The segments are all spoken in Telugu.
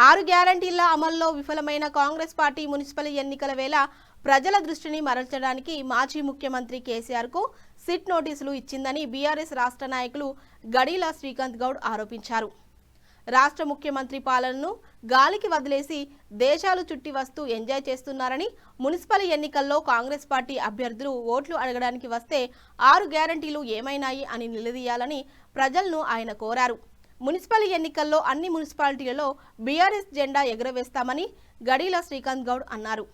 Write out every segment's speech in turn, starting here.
6 గ్యారంటీల అమల్లో విఫలమైన కాంగ్రెస్ పార్టీ మున్సిపల్ ఎన్నికల వేళ ప్రజల దృష్టిని మరల్చడానికి మాజీ ముఖ్యమంత్రి కేసీఆర్ కు సిట్ నోటీసులు ఇచ్చిందని బీఆర్ఎస్ రాష్ట్ర నాయకులు గడీల శ్రీకాంత్ గౌడ్ ఆరోపించారు. రాష్ట్ర ముఖ్యమంత్రి పాలనను గాలికి వదిలేసి దేశాలు చుట్టి వస్తూ ఎంజాయ్ చేస్తున్నారని, మున్సిపల్ ఎన్నికల్లో కాంగ్రెస్ పార్టీ అభ్యర్థులు ఓట్లు అడగడానికి వస్తే 6 గ్యారంటీలు ఏమైనాయి అని నిలదీయాలని ప్రజలను ఆయన కోరారు. మున్సిపల్ ఎన్నికల్లో అన్ని మున్సిపాలిటీలలో బీఆర్ఎస్ జెండా ఎగురవేస్తామని గడీల శ్రీకాంత్ గౌడ్ అన్నారు.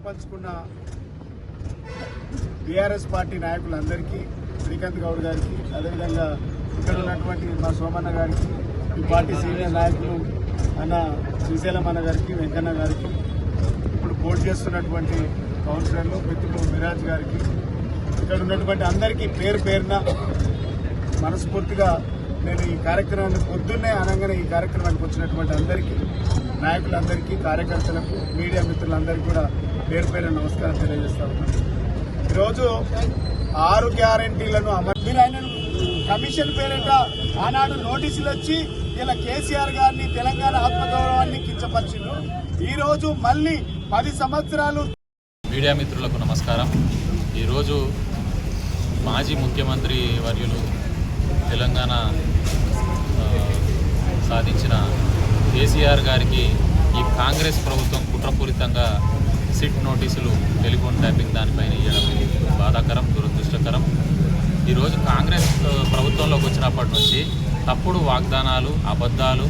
పంచుకున్న బీఆర్ఎస్ పార్టీ నాయకులందరికీ, శ్రీకాంత్ గౌడ్ గారికి, అదేవిధంగా ఇక్కడ ఉన్నటువంటి మా సోమన్న గారికి, ఈ పార్టీ సీనియర్ నాయకులు అన్న శ్రీశైలం అన్న గారికి, వెంకన్న గారికి, ఇప్పుడు పోటీ చేస్తున్నటువంటి కౌన్సిలర్లు మిత్రులు మిరాజ్ గారికి, ఇక్కడ ఉన్నటువంటి అందరికీ పేరు పేరున మనస్ఫూర్తిగా నేను ఈ కార్యక్రమాన్ని పొద్దున్నే అనగానే ఈ కార్యక్రమానికి వచ్చినటువంటి అందరికీ, నాయకులందరికీ, కార్యకర్తలకు, మీడియా మిత్రులందరికీ కూడా పేరు పేరు నమస్కారం తెలియజేస్తా ఉన్నాను. ఈరోజు 6 గ్యారంటీలను మీరు ఆయన కమిషన్ పేరిట ఆనాడు నోటీసులు వచ్చి ఇలా కేసీఆర్ గారిని, తెలంగాణ ఆత్మగౌరవాన్ని కించపరిచిండు. ఈరోజు మళ్ళీ 10 సంవత్సరాలు. మీడియా మిత్రులకు నమస్కారం. ఈరోజు మాజీ ముఖ్యమంత్రి వర్యులు, తెలంగాణ సాధించిన కేసీఆర్ గారికి ఈ కాంగ్రెస్ ప్రభుత్వం కుట్రపూరితంగా సిట్ నోటీసులు, టెలిఫోన్ ట్యాపింగ్ దానిపైన ఇవ్వడం బాధాకరం, దురదృష్టకరం. ఈరోజు కాంగ్రెస్ ప్రభుత్వంలోకి వచ్చినప్పటి నుంచి తప్పుడు వాగ్దానాలు, అబద్ధాలు,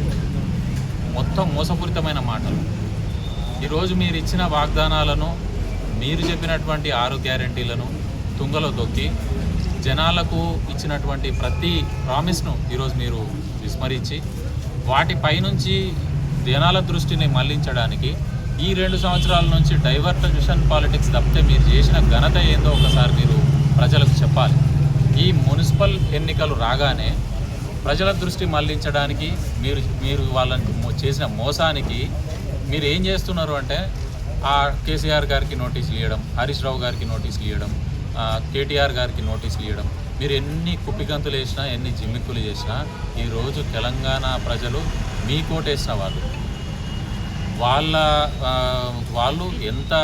మొత్తం మోసపూరితమైన మాటలు. ఈరోజు మీరు ఇచ్చిన వాగ్దానాలను, మీరు చెప్పినటువంటి 6 గ్యారంటీలను తుంగలో తొక్కి జనాలకు ఇచ్చినటువంటి ప్రతి ప్రామిస్ను ఈరోజు మీరు విస్మరించి వాటిపై నుంచి జనాల దృష్టిని మళ్లించడానికి ఈ 2 సంవత్సరాల నుంచి డైవర్షన్ పాలిటిక్స్ తప్పితే మీరు చేసిన ఘనత ఏందో ఒకసారి మీరు ప్రజలకు చెప్పాలి. ఈ మున్సిపల్ ఎన్నికలు రాగానే ప్రజల దృష్టి మళ్లించడానికి మీరు వాళ్ళని చేసిన మోసానికి మీరు ఏం చేస్తున్నారు అంటే, ఆ కేసీఆర్ గారికి నోటీసులు ఇవ్వడం, హరీష్ రావు గారికి నోటీసులు ఇవ్వడం, కేటీఆర్ గారికి నోటీసులు ఇవ్వడం, మీరు ఎన్ని కుప్పిగంతులు వేసినా, ఎన్ని జిమ్మిక్కులు చేసినా ఈరోజు తెలంగాణ ప్రజలు మీ కోటేసిన వాళ్ళు ఎంత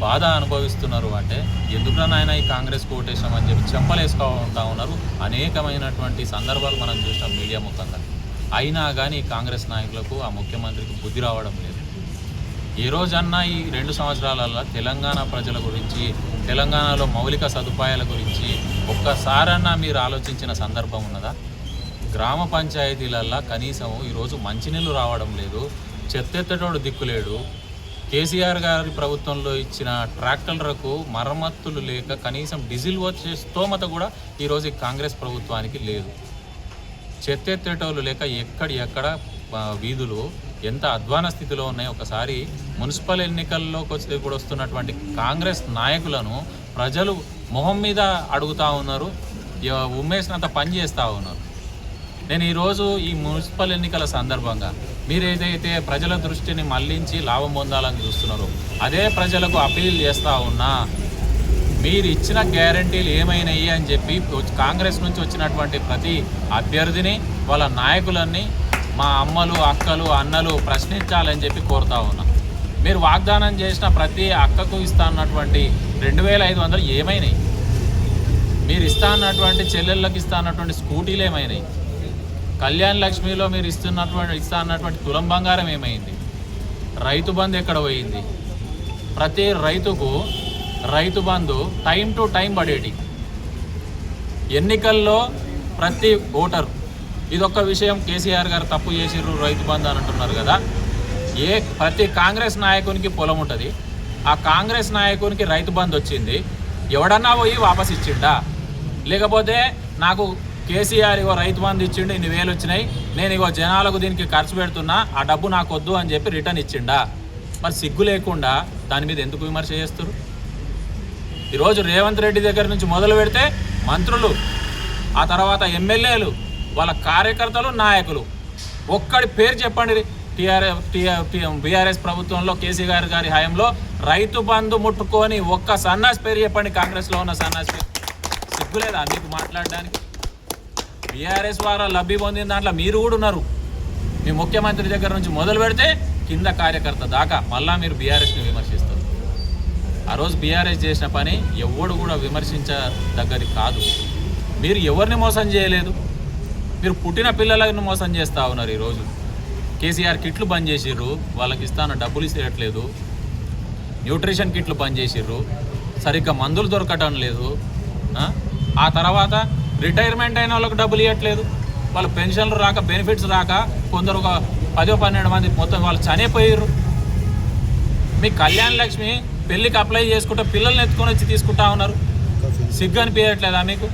బాధ అనుభవిస్తున్నారు అంటే, ఎందుకన్నా ఆయన ఈ కాంగ్రెస్ కోటేసామని చెప్పి చెంపలేసుకుంటా ఉన్నారు. అనేకమైనటువంటి సందర్భాలు మనం చూసినాం మీడియా ముఖంగా. అయినా కానీ కాంగ్రెస్ నాయకులకు, ఆ ముఖ్యమంత్రికి బుద్ధి రావడం లేదు. ఏ రోజన్నా ఈ 2 సంవత్సరాలలో తెలంగాణ ప్రజల గురించి, తెలంగాణలో మౌలిక సదుపాయాల గురించి ఒక్కసారన్నా మీరు ఆలోచించిన సందర్భం ఉన్నదా? గ్రామ పంచాయతీలల్లో కనీసం ఈరోజు మంచినీళ్ళు రావడం లేదు, చెత్తెత్తటోడు దిక్కులేడు. కేసీఆర్ గారి ప్రభుత్వంలో ఇచ్చిన ట్రాక్టర్లకు మరమ్మతులు లేక కనీసం డీజిల్ వచ్చే స్తోమత కూడా ఈరోజు కాంగ్రెస్ ప్రభుత్వానికి లేదు. చెత్తెత్తేటోళ్ళు లేక ఎక్కడ వీధులు ఎంత అధ్వాన స్థితిలో ఉన్నాయో ఒకసారి మున్సిపల్ ఎన్నికల్లోకి వచ్చి కూడా వస్తున్నటువంటి కాంగ్రెస్ నాయకులను ప్రజలు మొహం మీద అడుగుతూ ఉన్నారు, ఉమ్మేసినంత పని చేస్తూ ఉన్నారు. నేను ఈరోజు ఈ మున్సిపల్ ఎన్నికల సందర్భంగా మీరు ఏదైతే ప్రజల దృష్టిని మళ్లించి లాభం పొందాలని చూస్తున్నారో అదే ప్రజలకు అపీల్ చేస్తూ ఉన్నా, మీరు ఇచ్చిన గ్యారంటీలు ఏమైనాయి అని చెప్పి కాంగ్రెస్ నుంచి వచ్చినటువంటి ప్రతి అభ్యర్థిని, వాళ్ళ నాయకులన్నీ మా అమ్మలు, అక్కలు, అన్నలు ప్రశ్నించాలని చెప్పి కోరుతా ఉన్నా. మీరు వాగ్దానం చేసిన ప్రతి అక్కకు ఇస్తా అన్నటువంటి 2500 ఏమైనాయి? మీరు ఇస్తా అన్నటువంటి చెల్లెళ్ళకి ఇస్తా అన్నటువంటి స్కూటీలు ఏమైనాయి? కళ్యాణ్ లక్ష్మిలో మీరు ఇస్తా అన్నటువంటి తులం బంగారం ఏమైంది? రైతు బంధు ఎక్కడ పోయింది? ప్రతి రైతుకు Rythu Bandhu time to time పడేటి. ఎన్నికల్లో ప్రతి ఓటరు, ఇదొక్క విషయం కేసీఆర్ గారు తప్పు చేసిర్రు, రైతు బంధు అని అంటున్నారు కదా. ప్రతి కాంగ్రెస్ నాయకునికి పొలం ఉంటుంది, ఆ కాంగ్రెస్ నాయకునికి రైతు బంధు వచ్చింది, ఎవడన్నా పోయి వాపస్ ఇచ్చిండా? లేకపోతే నాకు కేసీఆర్ ఇగో రైతు బంధు ఇచ్చిండు, ఇన్ని వేలు వచ్చినాయి, నేను ఇగో జనాలకు దీనికి ఖర్చు పెడుతున్నా, ఆ డబ్బు నాకు వద్దు అని చెప్పి రిటర్న్ ఇచ్చిండా? మరి సిగ్గు లేకుండా దాని మీద ఎందుకు విమర్శ చేస్తారు? ఈరోజు రేవంత్ రెడ్డి దగ్గర నుంచి మొదలు పెడితే మంత్రులు, ఆ తర్వాత ఎమ్మెల్యేలు, వాళ్ళ కార్యకర్తలు నాయకులు. ఒక్కడి పేరు చెప్పండి. బీఆర్ఎస్ ప్రభుత్వంలో కేసీఆర్ గారి హయాంలో రైతు బంధు ముట్టుకొని ఒక్క సన్నాసి పేరు చెప్పండి. కాంగ్రెస్లో ఉన్న సన్నాసి పేరు సిగ్గులేదా మీకు మాట్లాడడానికి? బీఆర్ఎస్ వారు లబ్ధి పొందిన దాంట్లో మీరు కూడా ఉన్నారు. మీ ముఖ్యమంత్రి దగ్గర నుంచి మొదలు పెడితే కింద కార్యకర్త దాకా మళ్ళా మీరు బీఆర్ఎస్ని విమర్శిస్తారు. ఆ రోజు బీఆర్ఎస్ చేసిన పని ఎవడు కూడా విమర్శించదగ్గది కాదు. మీరు ఎవరిని మోసం చేయలేదు. మీరు పుట్టిన పిల్లలను మోసం చేస్తూ ఉన్నారు. ఈరోజు కేసీఆర్ కిట్లు బంద్ చేసిర్రు, వాళ్ళకి ఇస్తాన డబ్బులు ఇవ్వట్లేదు. న్యూట్రిషన్ కిట్లు బంద్ చేసిర్రు, సరిగ్గా మందులు దొరకటం లేదు. ఆ తర్వాత రిటైర్మెంట్ అయిన వాళ్ళకి డబ్బులు ఇవ్వట్లేదు. వాళ్ళ పెన్షన్లు రాక, బెనిఫిట్స్ రాక కొందరు ఒక 10-12 మంది మొత్తం వాళ్ళు చనిపోయారు. మీ కళ్యాణ లక్ష్మి పెళ్ళికి అప్లై చేసుకుంటే పిల్లల్ని ఎత్తుకొని వచ్చి తీసుకుంటా ఉన్నారు. సిగ్గు అనిపించట్లేదా మీకు?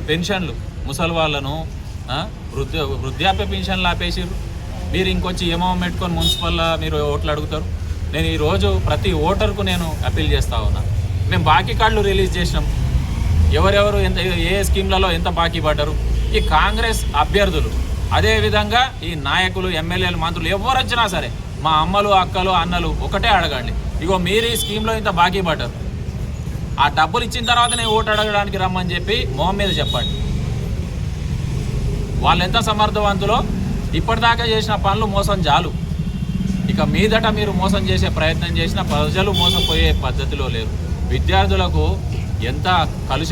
పెన్షన్లు ముసలి వాళ్ళను వృద్ధాప్య పెన్షన్లు ఆపేసిర్రు. మీరు ఇంకొచ్చి ఏమో పెట్టుకొని మున్సిపల్లో మీరు ఓట్లు అడుగుతారు. నేను ఈరోజు ప్రతి ఓటర్కు నేను అప్పీల్ చేస్తూ ఉన్నా. మేము బాకీ కార్డులు రిలీజ్ చేసినాం. ఎవరెవరు ఎంత ఏ స్కీమ్లలో ఎంత బాకీ పడ్డారు. ఈ కాంగ్రెస్ అభ్యర్థులు, అదేవిధంగా ఈ నాయకులు, ఎమ్మెల్యేలు, మంత్రులు ఎవరు వచ్చినా సరే మా అమ్మలు, అక్కలు, అన్నలు ఒకటే అడగండి. ఇగో మీరు ఈ స్కీమ్లో ఇంత బాకీ పడ్డారు, ఆ డబ్బులు ఇచ్చిన తర్వాతనే ఓటు అడగడానికి రమ్మని చెప్పి మొహం మీద చెప్పండి. వాళ్ళు ఎంత సమర్థవంతులో ఇప్పటిదాకా చేసిన పనులు మోసం చాలు. ఇక మీదట మీరు మోసం చేసే ప్రయత్నం చేసినా ప్రజలు మోసపోయే పద్ధతిలో లేరు. విద్యార్థులకు ఎంత కలుషిత